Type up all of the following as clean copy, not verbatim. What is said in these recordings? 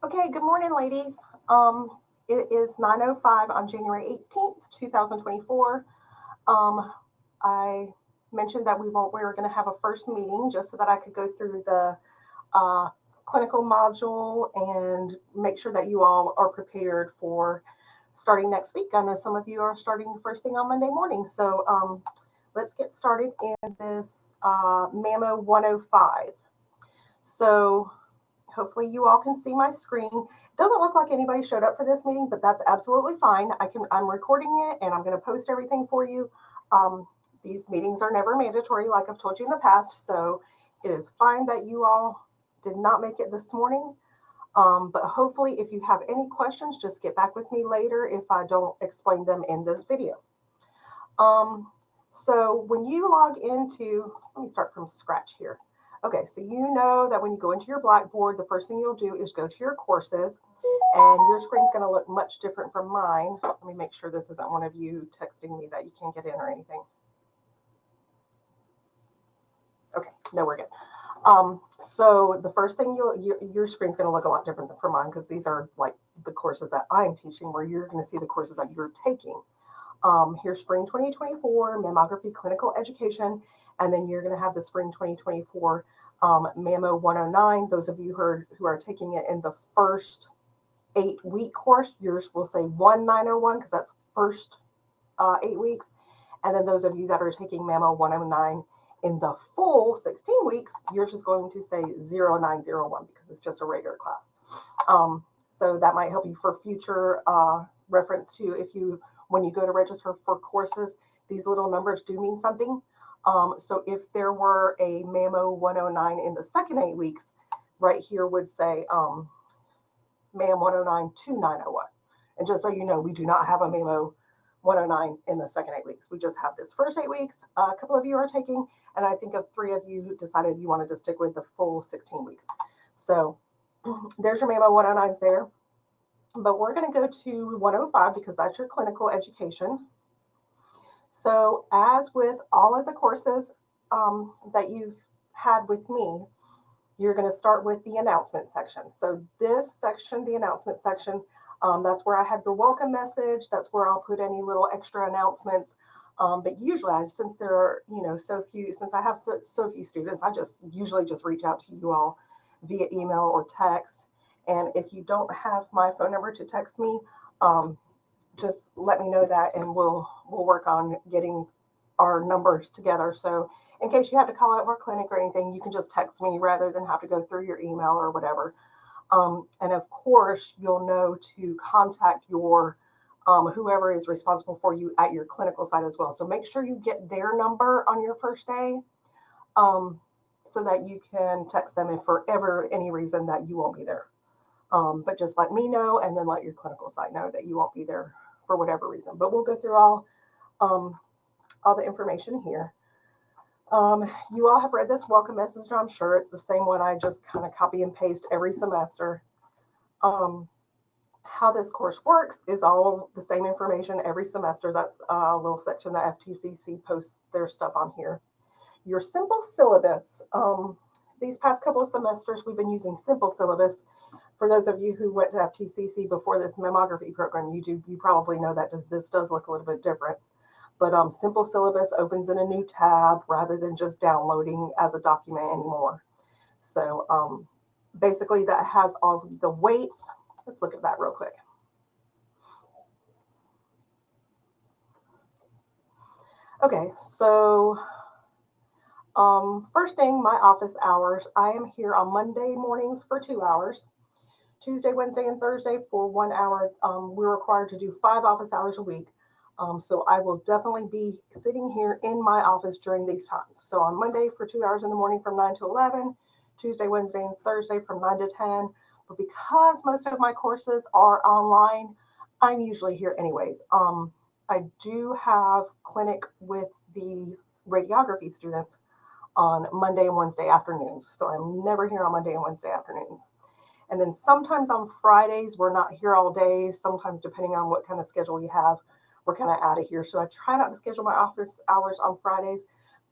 Okay, good morning, ladies. It is 9:05 on January 18th, 2024. Um, I mentioned that we were going to have a first meeting just so that I could go through the uh, clinical module and make sure that you all are prepared for starting next week. I know some of you are starting first thing on Monday morning, so let's get started in this MAMO 105. So hopefully you all can see my screen. It doesn't look like anybody showed up for this meeting, but that's absolutely fine. I'm recording it and I'm going to post everything for you. These meetings are never mandatory, like I've told you in the past, so it is fine that you all did not make it this morning. But hopefully if you have any questions, just get back with me later if I don't explain them in this video. So when you log into, let me start from scratch here. Okay, so you know that when you go into your Blackboard, the first thing you'll do is go to your courses, and your screen's going to look much different from mine. Let me make sure this isn't one of you texting me that you can't get in or anything. Okay, no, we're good. So the first thing your screen's going to look a lot different from mine because these are like the courses that I'm teaching, where you're going to see the courses that you're taking. Here's spring 2024 mammography clinical education, and then you're going to have the spring 2024 MAMO 109. Those of you who are taking it in the first 8-week course, yours will say 1901 because that's first 8 weeks. And then those of you that are taking MAMO 109 in the full 16 weeks, yours is going to say 0901 because it's just a regular class. So that might help you for future reference to when you go to register for courses, these little numbers do mean something. So if there were a MAMO 109 in the second 8 weeks, right here would say MAM 109 to 901. And just so you know, we do not have a MAMO 109 in the second 8 weeks. We just have this first 8 weeks. A couple of you are taking, and I think of 3 of you decided you wanted to stick with the full 16 weeks. So there's your MAMO 109s there. But we're going to go to 105 because that's your clinical education. So as with all of the courses that you've had with me, you're going to start with the announcement section. So this section, the announcement section, that's where I have your welcome message. That's where I'll put any little extra announcements. But usually, since there are since I have so few students, I usually just reach out to you all via email or text. And if you don't have my phone number to text me, just let me know that, and we'll work on getting our numbers together. So in case you have to call out of our clinic or anything, you can just text me rather than have to go through your email or whatever. And of course, you'll know to contact your whoever is responsible for you at your clinical site as well. So make sure you get their number on your first day, so that you can text them if for ever any reason that you won't be there. But just let me know, and then let your clinical site know that you won't be there for whatever reason. But we'll go through all the information here. You all have read this welcome message, I'm sure. It's the same one I just kind of copy and paste every semester. How this course works is all the same information every semester. That's a little section that FTCC posts their stuff on here. Your simple syllabus. These past couple of semesters, we've been using simple syllabus. For those of you who went to FTCC before this mammography program, you probably know that this does look a little bit different. But simple syllabus opens in a new tab rather than just downloading as a document anymore. So basically that has all the weights. Let's look at that real quick. Okay, so first thing, my office hours. I am here on Monday mornings for 2 hours. Tuesday, Wednesday, and Thursday for 1 hour. We're required to do 5 office hours a week. So I will definitely be sitting here in my office during these times. So on Monday for 2 hours in the morning from 9 to 11, Tuesday, Wednesday, and Thursday from 9 to 10. But because most of my courses are online, I'm usually here anyways. I do have clinic with the radiography students on Monday and Wednesday afternoons. So I'm never here on Monday and Wednesday afternoons. And then sometimes on Fridays, we're not here all day. Sometimes, depending on what kind of schedule you have, we're kind of out of here. So I try not to schedule my office hours on Fridays.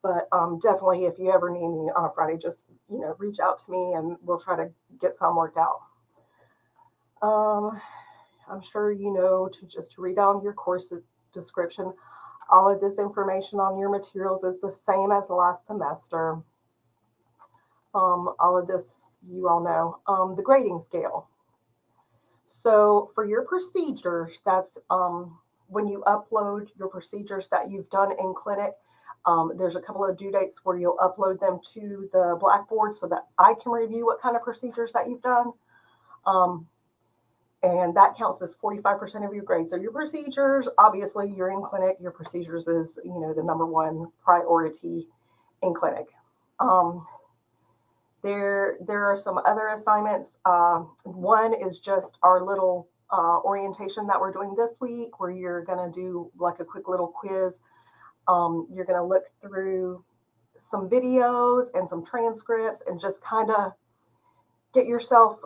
But definitely, if you ever need me on a Friday, just reach out to me and we'll try to get some worked out. Um, I'm sure you know to read on your course description. All of this information on your materials is the same as last semester. All of this you all know. The grading scale. So for your procedures, that's when you upload your procedures that you've done in clinic. There's a couple of due dates where you'll upload them to the Blackboard so that I can review what kind of procedures that you've done. And that counts as 45% of your grade. So your procedures, obviously you're in clinic, your procedures is, the number one priority in clinic. There are some other assignments. One is just our little orientation that we're doing this week, where you're going to do like a quick little quiz. You're going to look through some videos and some transcripts and just kind of get yourself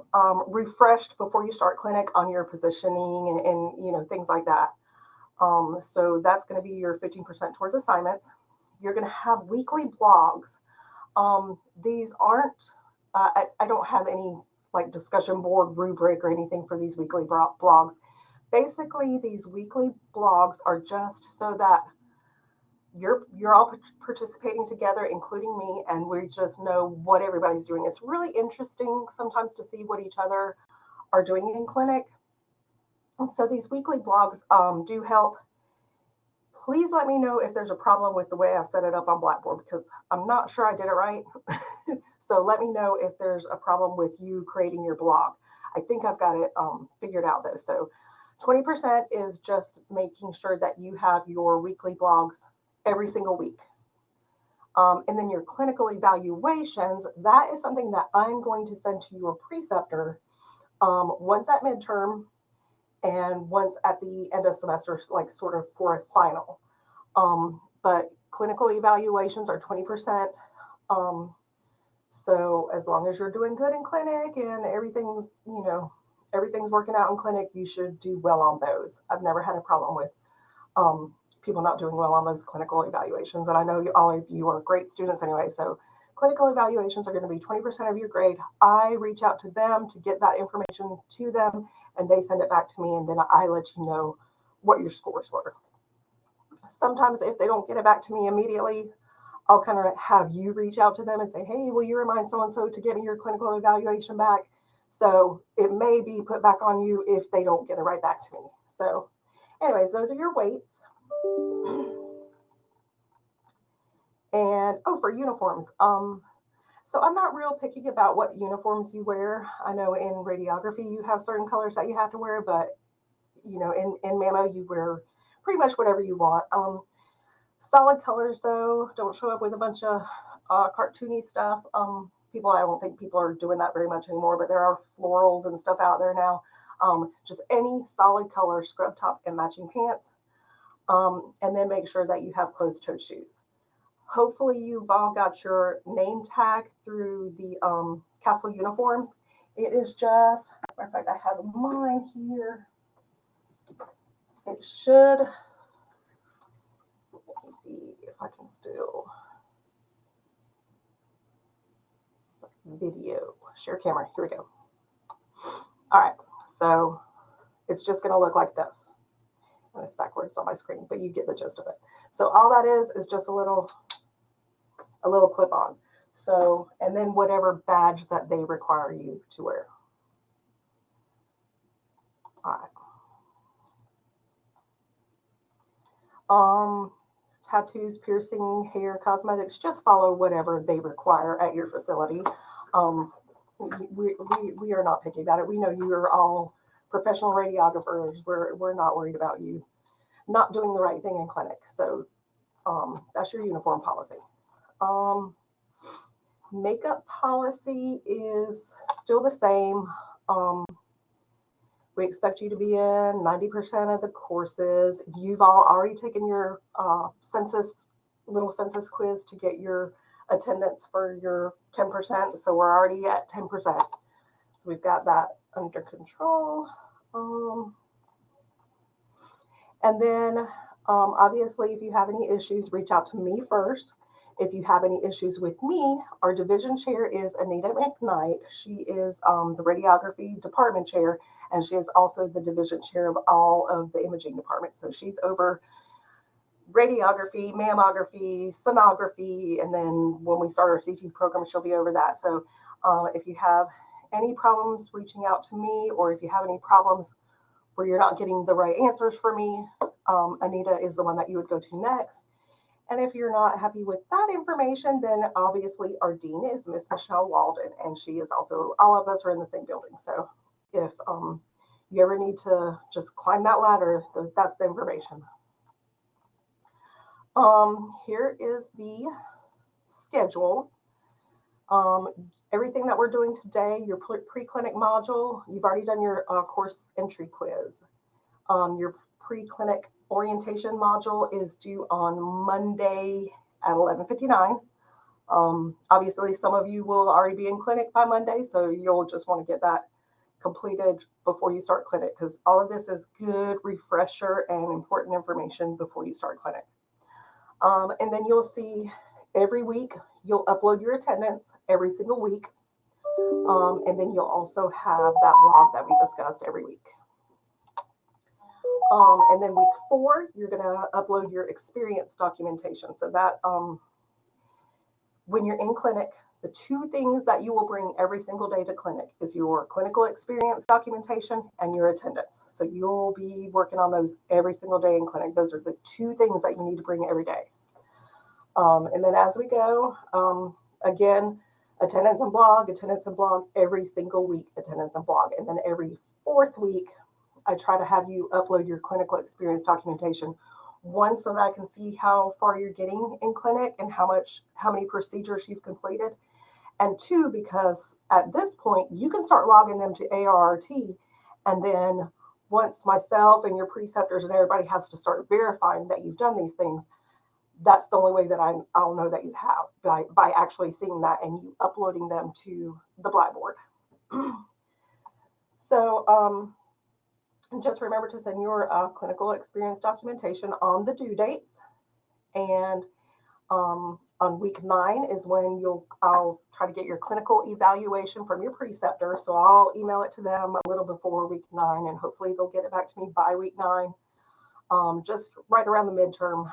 refreshed before you start clinic on your positioning and things like that. So that's going to be your 15% towards assignments. You're going to have weekly blogs. These aren't, I don't have any like discussion board rubric or anything for these weekly blogs. Basically, these weekly blogs are just so that you're all participating together, including me, and we just know what everybody's doing. It's really interesting sometimes to see what each other are doing in clinic. And so these weekly blogs do help. Please let me know if there's a problem with the way I've set it up on Blackboard, because I'm not sure I did it right. So let me know if there's a problem with you creating your blog. I think I've got it figured out though. So 20% is just making sure that you have your weekly blogs every single week. And then your clinical evaluations, that is something that I'm going to send to your preceptor once at midterm and once at the end of semester, like sort of for a final. But clinical evaluations are 20%. So as long as you're doing good in clinic and everything's working out in clinic, you should do well on those. I've never had a problem with people not doing well on those clinical evaluations. And I know all of you are great students anyway. So clinical evaluations are going to be 20% of your grade. I reach out to them to get that information to them, and they send it back to me, and then I let you know what your scores were. Sometimes if they don't get it back to me immediately, I'll kind of have you reach out to them and say, hey, will you remind so-and-so to get me your clinical evaluation back? So it may be put back on you if they don't get it right back to me. So anyways, those are your weights. And for uniforms, so I'm not real picky about what uniforms you wear. I know in radiography you have certain colors that you have to wear, but in MAMO you wear pretty much whatever you want. Solid colors though, don't show up with a bunch of cartoony stuff. I don't think people are doing that very much anymore, but there are florals and stuff out there now. Just any solid color, scrub top and matching pants. And then make sure that you have closed-toed shoes. Hopefully you've all got your name tag through the Castle uniforms. It is just, in fact, I have mine here. It should, let me see if I can still video, share camera, here we go. All right, so it's just gonna look like this. And it's backwards on my screen, but you get the gist of it. So all that is just a little clip on. So, and then whatever badge that they require you to wear. All right. Tattoos, piercing, hair, cosmetics, just follow whatever they require at your facility. We are not picky about it. We know you are all professional radiographers. We're not worried about you not doing the right thing in clinic. So that's your uniform policy. Makeup policy is still the same. We expect you to be in 90% of the courses. You've all already taken your little census quiz to get your attendance for your 10%. So we're already at 10%. So we've got that under control. And then obviously if you have any issues, reach out to me first. If you have any issues with me, our division chair is Anita McKnight. She is the radiography department chair, and she is also the division chair of all of the imaging departments. So she's over radiography, mammography, sonography, and then when we start our CT program, she'll be over that. So if you have any problems reaching out to me, or if you have any problems where you're not getting the right answers for me, Anita is the one that you would go to next. And if you're not happy with that information, then obviously our dean is Miss Michelle Walden, and she is also, all of us are in the same building. So if you ever need to just climb that ladder, that's the information. Here is the schedule. Everything that we're doing today, your pre-clinic module, you've already done your course entry quiz. Your pre-clinic orientation module is due on Monday at 11:59. Obviously, some of you will already be in clinic by Monday, so you'll just want to get that completed before you start clinic, because all of this is good refresher and important information before you start clinic. And then you'll see every week, you'll upload your attendance every single week. And then you'll also have that log that we discussed every week. And then week 4, you're going to upload your experience documentation. So that when you're in clinic, the 2 things that you will bring every single day to clinic is your clinical experience documentation and your attendance. So you'll be working on those every single day in clinic. Those are the 2 things that you need to bring every day. And then as we go, again, attendance and blog, every single week, attendance and blog. And then every 4th week, I try to have you upload your clinical experience documentation. 1, so that I can see how far you're getting in clinic and how many procedures you've completed. And 2, because at this point, you can start logging them to ARRT. And then once myself and your preceptors and everybody has to start verifying that you've done these things, that's the only way that I'll know that you have, by actually seeing that and you uploading them to the Blackboard. So just remember to send your clinical experience documentation on the due dates. And on week 9 is when I'll try to get your clinical evaluation from your preceptor. So I'll email it to them a little before week 9, and hopefully they'll get it back to me by week 9, just right around the midterm.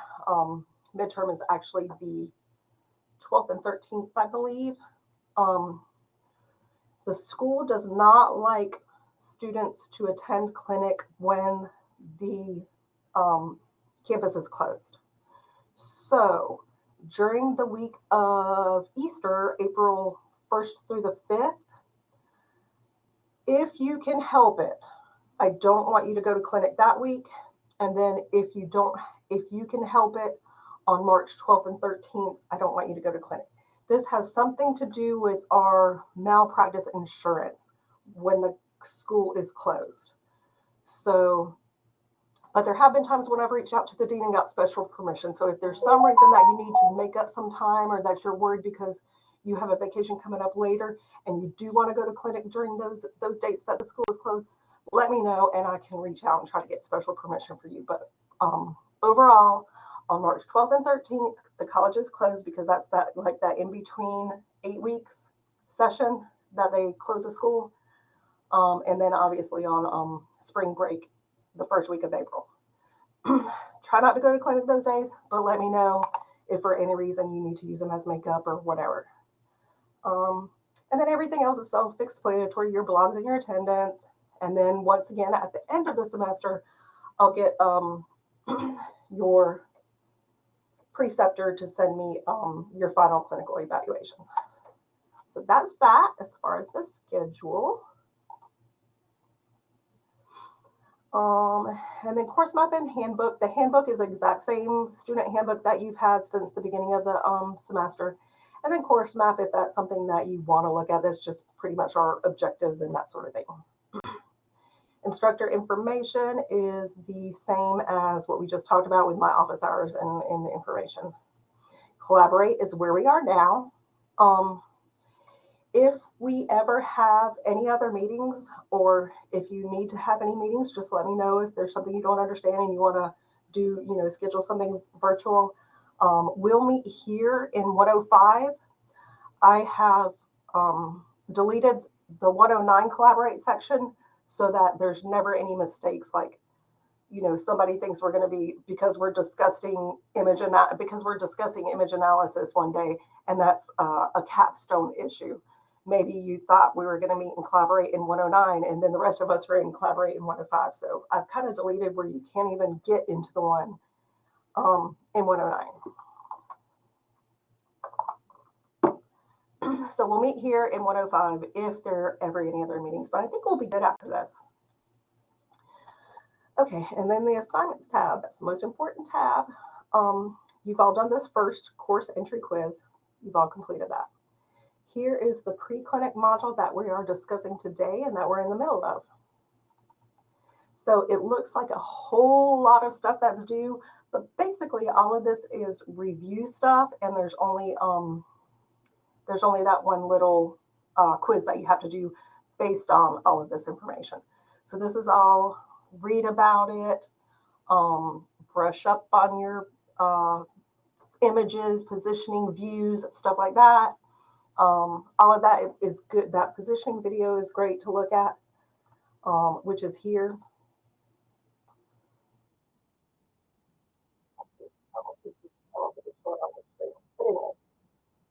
Midterm is actually the 12th and 13th, I believe. The school does not like students to attend clinic when the campus is closed. So during the week of Easter, April 1st through the 5th, if you can help it, I don't want you to go to clinic that week. And then if you can help it, on March 12th and 13th, I don't want you to go to clinic. This has something to do with our malpractice insurance when the school is closed. So, but there have been times when I've reached out to the dean and got special permission. So if there's some reason that you need to make up some time, or that you're worried because you have a vacation coming up later and you do want to go to clinic during those dates that the school is closed, let me know and I can reach out and try to get special permission for you. But overall, on March 12th and 13th, the college is closed because that's that in between 8 weeks session that they close the school. And then obviously on spring break, the 1st week of April. Try not to go to clinic those days, but let me know if for any reason you need to use them as makeup or whatever. And then everything else is self-explanatory, your blogs and your attendance. And then once again, at the end of the semester, I'll get your preceptor to send me your final clinical evaluation. So that's that as far as the schedule. And then course map and handbook. The handbook is the exact same student handbook that you've had since the beginning of the semester. And then course map, if that's something that you want to look at, that's just pretty much our objectives and that sort of thing. Instructor information is the same as what we just talked about with my office hours and information. Collaborate is where we are now. If we ever have any other meetings, or if you need to have any meetings, just let me know. If there's something you don't understand and you want to do, schedule something virtual, We'll meet here in 105. I have deleted the 109 collaborate section so that there's never any mistakes. Like, somebody thinks we're going to be, because we're discussing image analysis one day, and that's a capstone issue. Maybe you thought we were going to meet and collaborate in 109, and then the rest of us are in collaborate in 105. So I've kind of deleted where you can't even get into the one in 109. So we'll meet here in 105 if there are ever any other meetings, but I think we'll be good after this. Okay, and then the assignments tab, that's the most important tab. You've all done this first course entry quiz. You've all completed that. Here is the preclinic module that we are discussing today and that we're in the middle of. So it looks like a whole lot of stuff that's due, but basically all of this is review stuff, and there's only that one little quiz that you have to do based on all of this information. So this is all, read about it, brush up on your images, positioning, views, stuff like that. All of that is good. That positioning video is great to look at, which is here.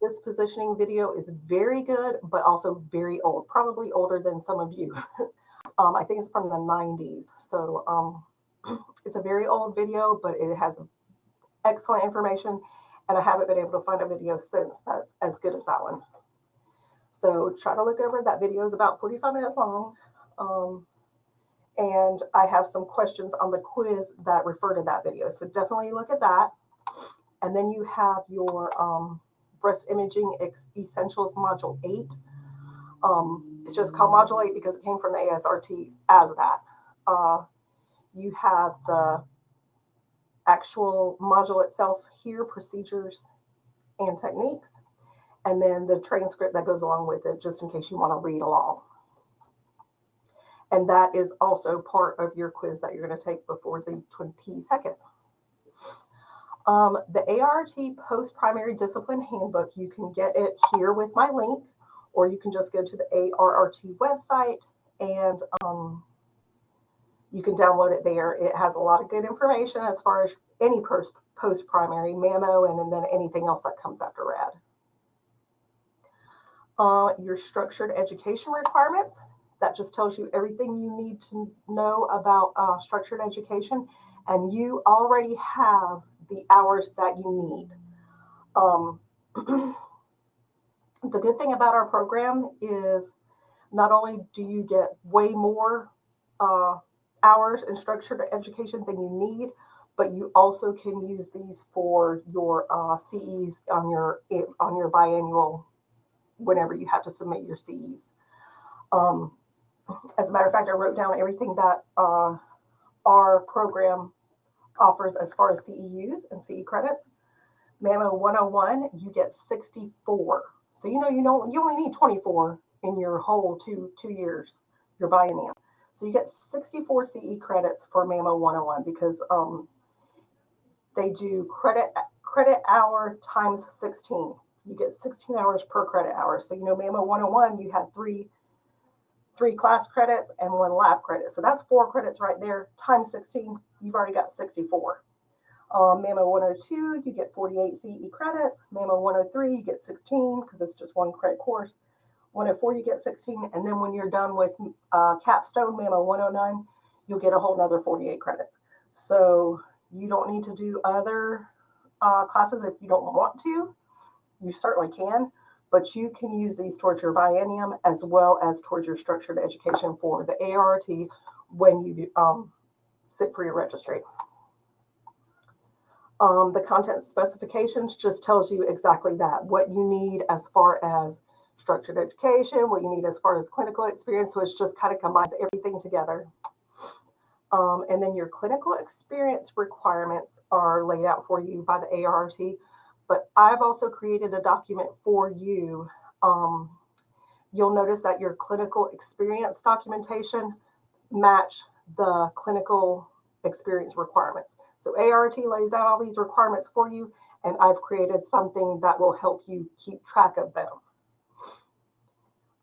This positioning video is very good, but also very old, probably older than some of you. I think it's from the 90s. So it's a very old video, but it has excellent information. And I haven't been able to find a video since that's as good as that one. So try to look over. That video is about 45 minutes long. And I have some questions on the quiz that refer to that video. So definitely look at that. And then you have your breast imaging essentials module 8. It's just called module 8 because it came from the ASRT as that. You have the actual module itself here, procedures and techniques, and then the transcript that goes along with it, just in case you want to read along. And that is also part of your quiz that you're going to take before the 22nd. The ART Post-Primary Discipline Handbook, you can get it here with my link, or you can just go to the ARRT website and you can download it there. It has a lot of good information as far as any post-primary, MAMO, and then anything else that comes after RAD. Your structured education requirements, that just tells you everything you need to know about structured education, and you already have the hours that you need. The good thing about our program is not only do you get way more hours in structured education than you need, but you also can use these for your CEs on your biannual, whenever you have to submit your CEs. As a matter of fact, I wrote down everything that our program offers as far as CEUs and CE credits. MAMO 101, you get 64. So you only need 24 in your whole two years, your biennium. So you get 64 CE credits for MAMO 101 because they do credit hour times 16. You get 16 hours per credit hour. So MAMO 101, you had three class credits and 1 lab credit. So that's 4 credits right there. Times 16, you've already got 64. MAMO 102, you get 48 CE credits. MAMO 103, you get 16 because it's just 1 credit course. 104, you get 16. And then when you're done with capstone, MAMO 109, you'll get a whole nother 48 credits. So you don't need to do other classes if you don't want to. You certainly can, but you can use these towards your biennium as well as towards your structured education for the ART when you sit for your registry. The content specifications just tells you exactly that, what you need as far as structured education, what you need as far as clinical experience. So it's just kind of combines everything together. And then your clinical experience requirements are laid out for you by the ART, but I've also created a document for you. You'll notice that your clinical experience documentation match the clinical experience requirements. So ART lays out all these requirements for you, and I've created something that will help you keep track of them.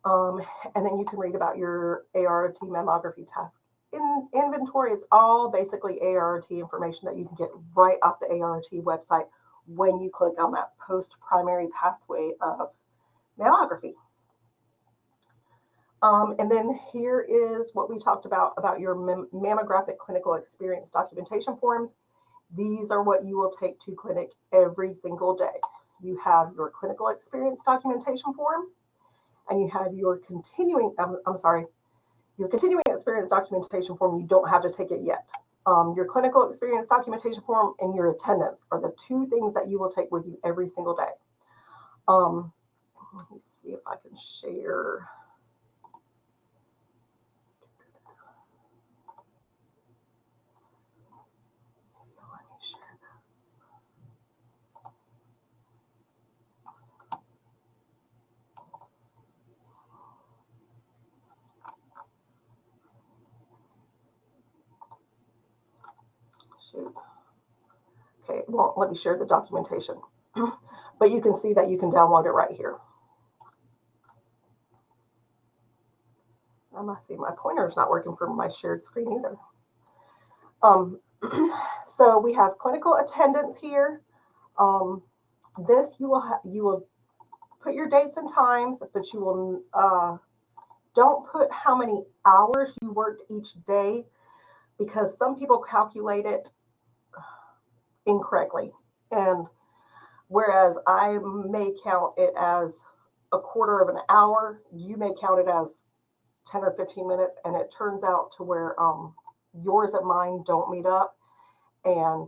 And then you can read about your ART mammography task in inventory. It's all basically ART information that you can get right off the ART website when you click on that post-primary pathway of mammography. And then here is what we talked about your mammographic clinical experience documentation forms. These are what you will take to clinic every single day. You have your clinical experience documentation form, and you have your continuing experience documentation form. You don't have to take it yet. Your clinical experience documentation form and your attendance are the two things that you will take with you every single day. Let me see if I can share. Let me share this. Shoot. Okay, it won't let me share the documentation, but you can see that you can download it right here. I must see my pointer's not working for my shared screen either. So we have clinical attendance here. This you will put your dates and times, but you will don't put how many hours you worked each day, because some people calculate it incorrectly. And whereas I may count it as a quarter of an hour, you may count it as 10 or 15 minutes, and it turns out to where yours and mine don't meet up. And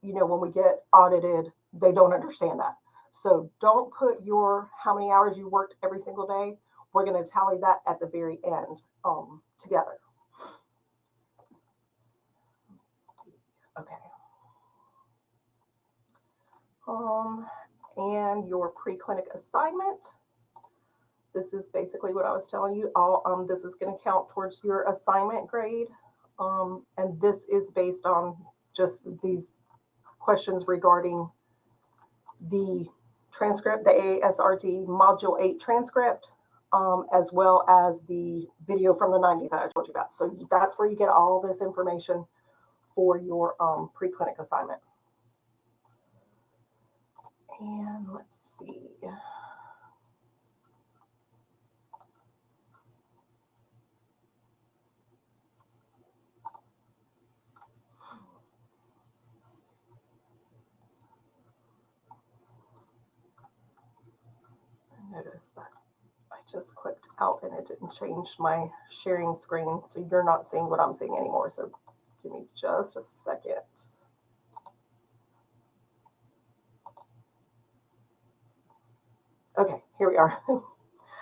you know, when we get audited, they don't understand that. So don't put your how many hours you worked every single day. We're going to tally that at the very end together. Okay. And your pre-clinic assignment. This is basically what I was telling you. All this is going to count towards your assignment grade. And this is based on just these questions regarding the transcript, the ASRD Module 8 transcript, as well as the video from the 90s that I told you about. So that's where you get all this information for your pre-clinic assignment. And let's see. Notice that I just clicked out and it didn't change my sharing screen, so you're not seeing what I'm seeing anymore. So give me just a second. Okay, here we are.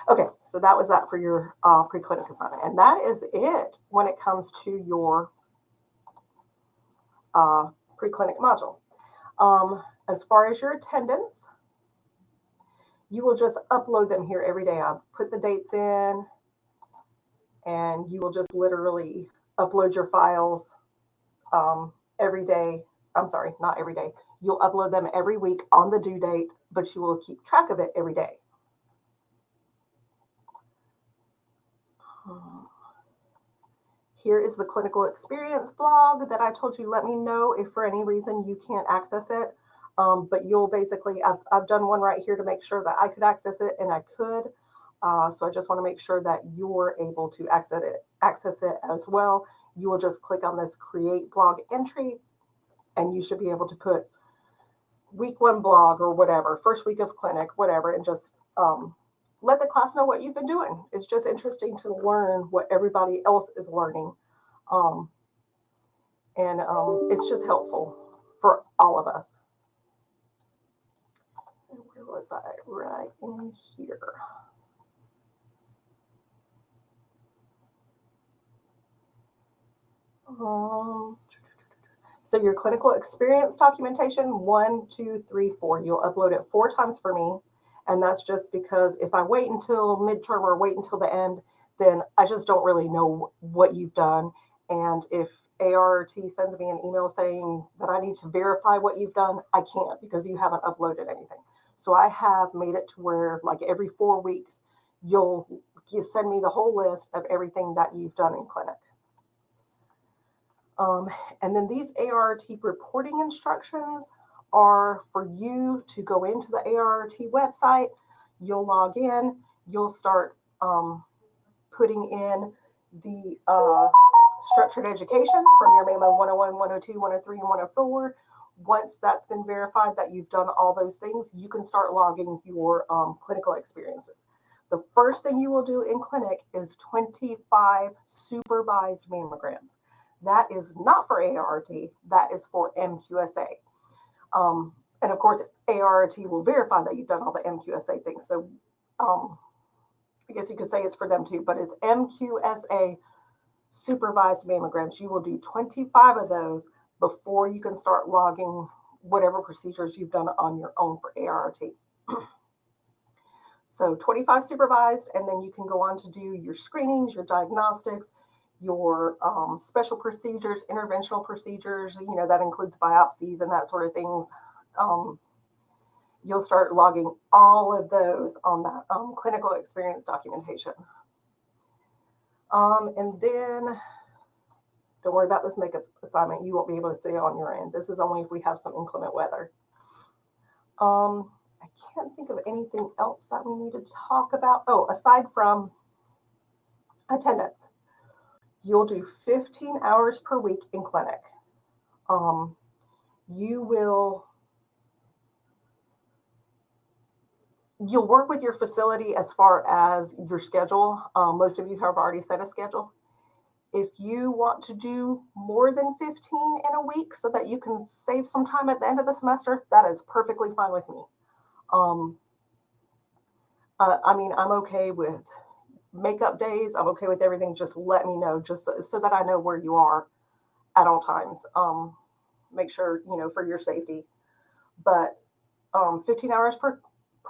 Okay, so that was that for your pre-clinic assignment. And that is it when it comes to your pre-clinic module. As far as your attendance, you will just upload them here every day. I've put the dates in, and you will just literally upload your files every day. I'm sorry, not every day. You'll upload them every week on the due date, but you will keep track of it every day. Here is the clinical experience blog that I told you. Let me know if for any reason you can't access it. But you'll basically, I've done one right here to make sure that I could access it, and I could. So I just want to make sure that you're able to access it as well. You will just click on this create blog entry, and you should be able to put week 1 blog or whatever, first week of clinic, whatever, and just let the class know what you've been doing. It's just interesting to learn what everybody else is learning. It's just helpful for all of us. Where was I? Right in here. So your clinical experience documentation, 1, 2, 3, 4. You'll upload it 4 times for me. And that's just because if I wait until midterm or wait until the end, then I just don't really know what you've done. And if ART sends me an email saying that I need to verify what you've done, I can't because you haven't uploaded anything. So I have made it to where like every 4 weeks, you send me the whole list of everything that you've done in clinic. And then these ART reporting instructions are for you to go into the ART website. You'll log in, you'll start putting in the structured education from your MAM 101, 102, 103, and 104. Once that's been verified that you've done all those things, you can start logging your clinical experiences. The first thing you will do in clinic is 25 supervised mammograms. That is not for ART, that is for MQSA. And of course, ART will verify that you've done all the MQSA things. So I guess you could say it's for them too, but it's MQSA supervised mammograms. You will do 25 of those before you can start logging whatever procedures you've done on your own for ART. So 25 supervised, and then you can go on to do your screenings, your diagnostics, your special procedures, interventional procedures, you know, that includes biopsies and that sort of things. You'll start logging all of those on that clinical experience documentation. And then don't worry about this makeup assignment. You won't be able to see it on your end. This is only if we have some inclement weather. I can't think of anything else that we need to talk about. Oh, aside from attendance, you'll do 15 hours per week in clinic. You'll work with your facility as far as your schedule. Most of you have already set a schedule. If you want to do more than 15 in a week so that you can save some time at the end of the semester, that is perfectly fine with me. I mean, I'm okay with makeup days. I'm okay with everything. Just let me know, just so that I know where you are at all times. Make sure, you know, for your safety. But 15 hours per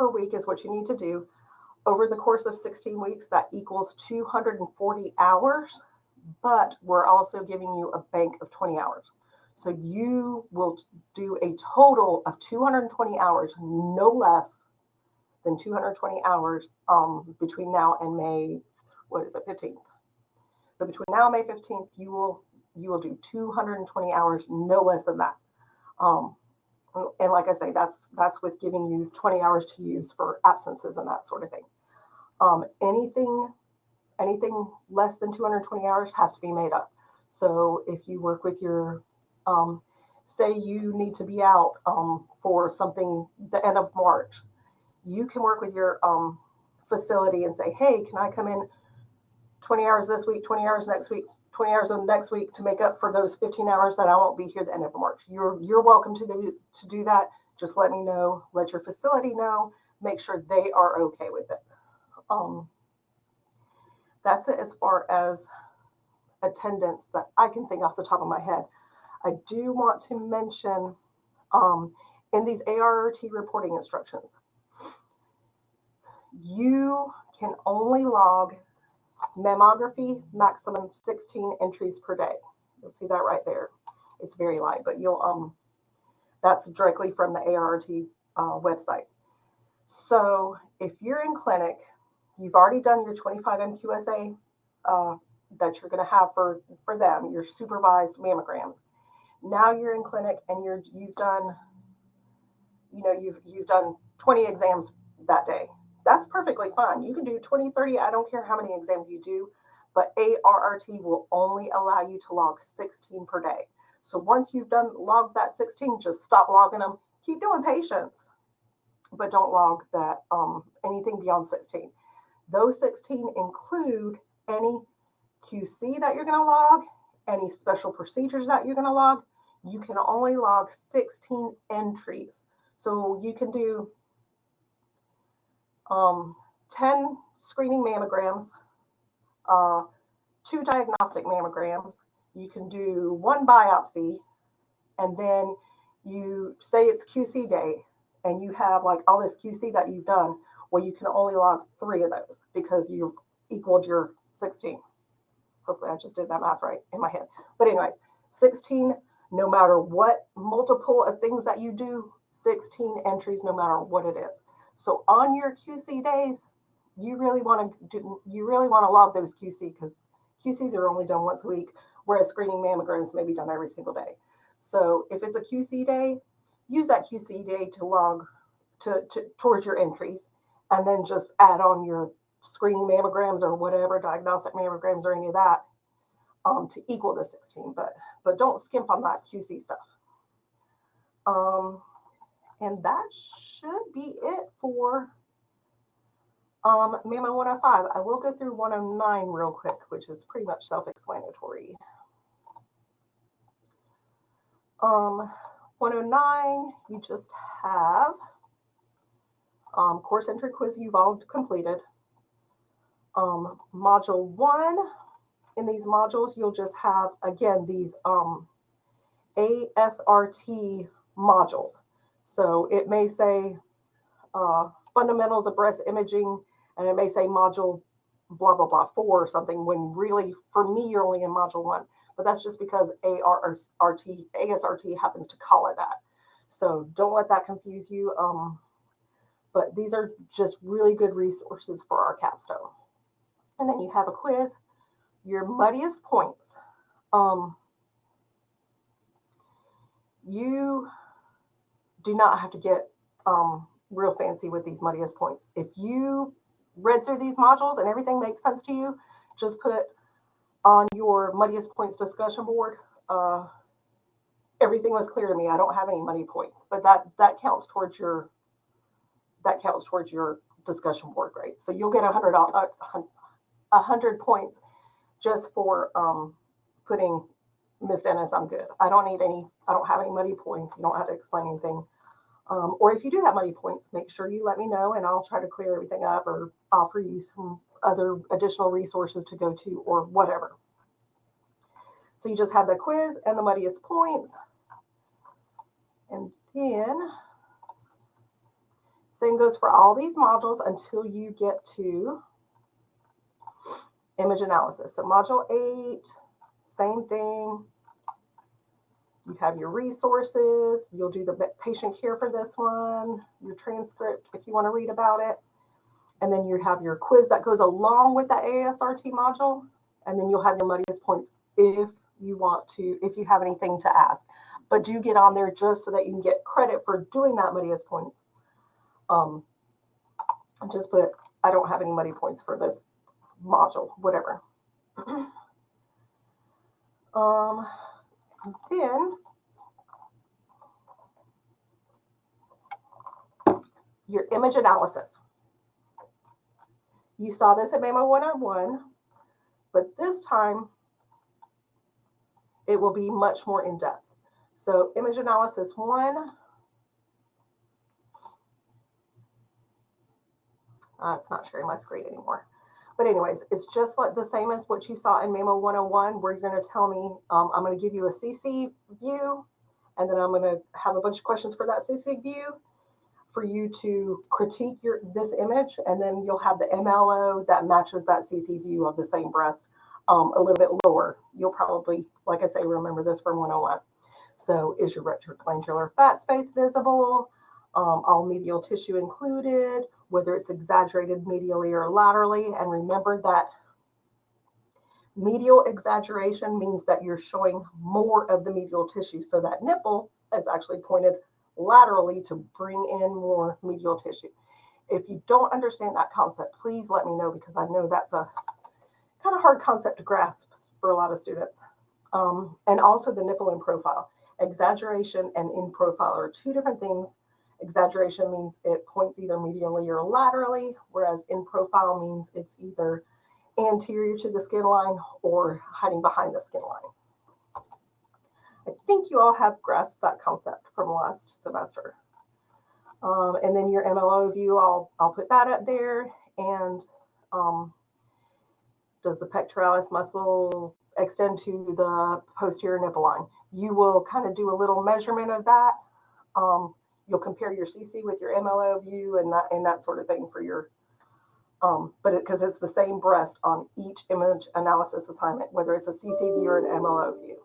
week is what you need to do. Over the course of 16 weeks, that equals 240 hours, but we're also giving you a bank of 20 hours. So you will do a total of 220 hours, no less than 220 hours between now and May, 15th. So between now and May 15th, you will do 220 hours, no less than that. And like I say, that's with giving you 20 hours to use for absences and that sort of thing. Anything less than 220 hours has to be made up. So if you work with your, say you need to be out for something the end of March, you can work with your facility and say, hey, can I come in 20 hours this week, 20 hours next week, 20 hours of next week to make up for those 15 hours that I won't be here at the end of March. You're welcome to do that. Just let me know, let your facility know, make sure they are okay with it. That's it as far as attendance that I can think off the top of my head. I do want to mention in these ART reporting instructions, you can only log mammography maximum 16 entries per day. You'll see that right there. It's very light, but that's directly from the ART website. So if you're in clinic, you've already done your 25 MQSA that you're going to have for them, your supervised mammograms. Now you're in clinic and you've done 20 exams that day. That's perfectly fine. You can do 20, 30, I don't care how many exams you do, but ART will only allow you to log 16 per day. So once you've logged that 16, just stop logging them. Keep doing patients, but don't log that anything beyond 16. Those 16 include any QC that you're going to log, any special procedures that you're going to log. You can only log 16 entries. So you can do 10 screening mammograms, 2 diagnostic mammograms. You can do 1 biopsy, and then you say it's QC day, and you have like all this QC that you've done. Well, you can only log 3 of those because you've equaled your 16. Hopefully I just did that math right in my head. But anyways, 16, no matter what multiple of things that you do, 16 entries no matter what it is. So on your QC days, you really want to log those QC, because QCs are only done once a week, whereas screening mammograms may be done every single day. So if it's a QC day, use that QC day to log towards your entries, and then just add on your screening mammograms or whatever, diagnostic mammograms or any of that, to equal the 16. But don't skimp on that QC stuff. And that should be it for MAM 105. I will go through 109 real quick, which is pretty much self-explanatory. 109, you just have course entry quiz you've all completed. Module 1, in these modules, you'll just have, again, these ASRT modules. So it may say fundamentals of breast imaging, and it may say module blah, blah, blah 4 or something, when really, for me, you're only in module 1. But that's just because ASRT happens to call it that. So don't let that confuse you. But these are just really good resources for our capstone. And then you have a quiz, your muddiest points. You do not have to get real fancy with these muddiest points. If you read through these modules and everything makes sense to you, just put on your muddiest points discussion board, everything was clear to me. I don't have any muddy points, but that counts towards your discussion board grade. So you'll get 100 points just for putting Miss Dennis, I'm good. I don't have any muddy points. You don't have to explain anything. Or if you do have muddy points, make sure you let me know, and I'll try to clear everything up or offer you some other additional resources to go to or whatever. So you just have the quiz and the muddiest points. And then same goes for all these modules until you get to image analysis. So module 8, same thing. You have your resources. You'll do the patient care for this one, your transcript if you want to read about it. And then you have your quiz that goes along with the ASRT module. And then you'll have your muddiest points if you have anything to ask. But do get on there just so that you can get credit for doing that muddiest points. Just put, I don't have any muddy points for this module, whatever. Then your image analysis. You saw this at MAM 101, but this time it will be much more in depth. So image analysis 1. It's not sharing my screen anymore. But anyways, it's just like the same as what you saw in MAM 101, where you're going to tell me, I'm going to give you a CC view, and then I'm going to have a bunch of questions for that CC view for you to critique this image, and then you'll have the MLO that matches that CC view of the same breast a little bit lower. You'll probably, like I say, remember this from 101. So is your retroglandular fat space visible? All medial tissue included, whether it's exaggerated medially or laterally. And remember that medial exaggeration means that you're showing more of the medial tissue. So that nipple is actually pointed laterally to bring in more medial tissue. If you don't understand that concept, please let me know, because I know that's a kind of hard concept to grasp for a lot of students. And also the nipple in profile. Exaggeration and in profile are two different things. Exaggeration means it points either medially or laterally, whereas in profile means it's either anterior to the skin line or hiding behind the skin line. I think you all have grasped that concept from last semester. And then your MLO view, I'll put that up there. And does the pectoralis muscle extend to the posterior nipple line? You will kind of do a little measurement of that. You'll compare your CC with your MLO view and that sort of thing for your, because it's the same breast on each image analysis assignment, whether it's a CC view or an MLO view.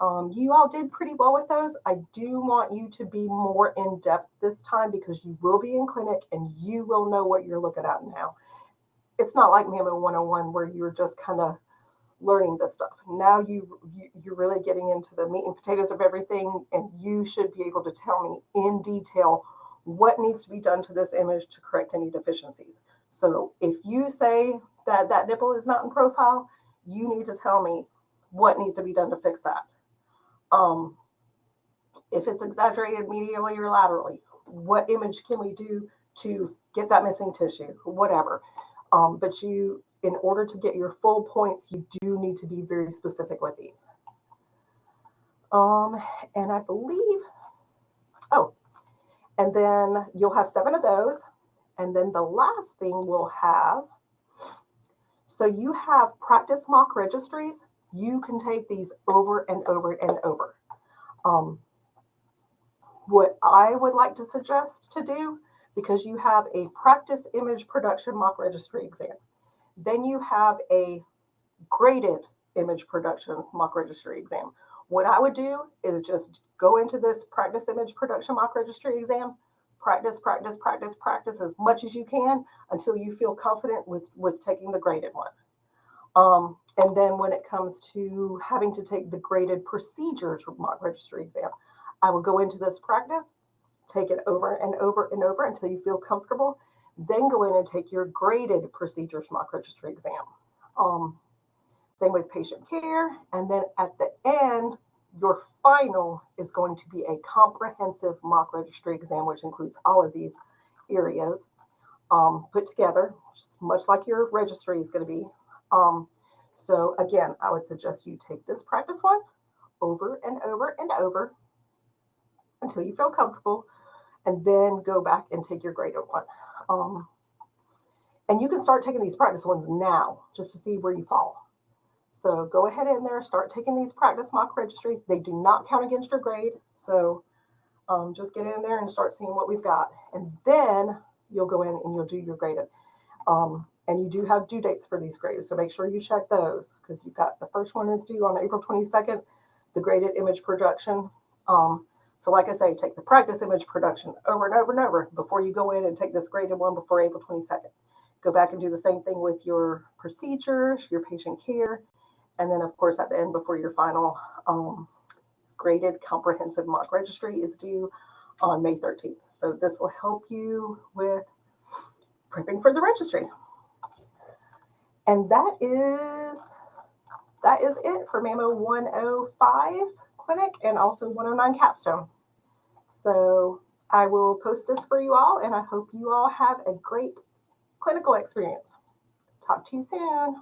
You all did pretty well with those. I do want you to be more in depth this time because you will be in clinic and you will know what you're looking at now. It's not like MAM 101 where you're just kind of learning this stuff. Now you're really getting into the meat and potatoes of everything, and you should be able to tell me in detail what needs to be done to this image to correct any deficiencies. So if you say that that nipple is not in profile, you need to tell me what needs to be done to fix that. If it's exaggerated medially or laterally, what image can we do to get that missing tissue, whatever. But you, in order to get your full points, you do need to be very specific with these. And I believe, oh, and then you'll have 7 of those. And then the last thing we'll have, so you have practice mock registries. You can take these over and over and over. What I would like to suggest to do, because you have a practice image production mock registry exam, then you have a graded image production mock registry exam. What I would do is just go into this practice image production mock registry exam, practice, practice, practice, practice as much as you can until you feel confident with taking the graded one. And then when it comes to having to take the graded procedures mock registry exam, I will go into this practice, take it over and over and over until you feel comfortable, then go in and take your graded procedures mock registry exam. Same with patient care. And then at the end, your final is going to be a comprehensive mock registry exam, which includes all of these areas put together, just much like your registry is going to be. So again, I would suggest you take this practice one over and over and over until you feel comfortable, and then go back and take your graded one. And you can start taking these practice ones now just to see where you fall. So go ahead in there, start taking these practice mock registries. They do not count against your grade. So just get in there and start seeing what we've got. And then you'll go in and you'll do your graded. And you do have due dates for these grades. So make sure you check those, because you've got the first one is due on April 22nd, the graded image production. So like I say, take the practice image production over and over and over before you go in and take this graded one before April 22nd. Go back and do the same thing with your procedures, your patient care, and then of course at the end before your final graded comprehensive mock registry is due on May 13th. So this will help you with prepping for the registry. And that is it for MAMO 105 clinic and also 109 capstone. So I will post this for you all, and I hope you all have a great clinical experience. Talk to you soon.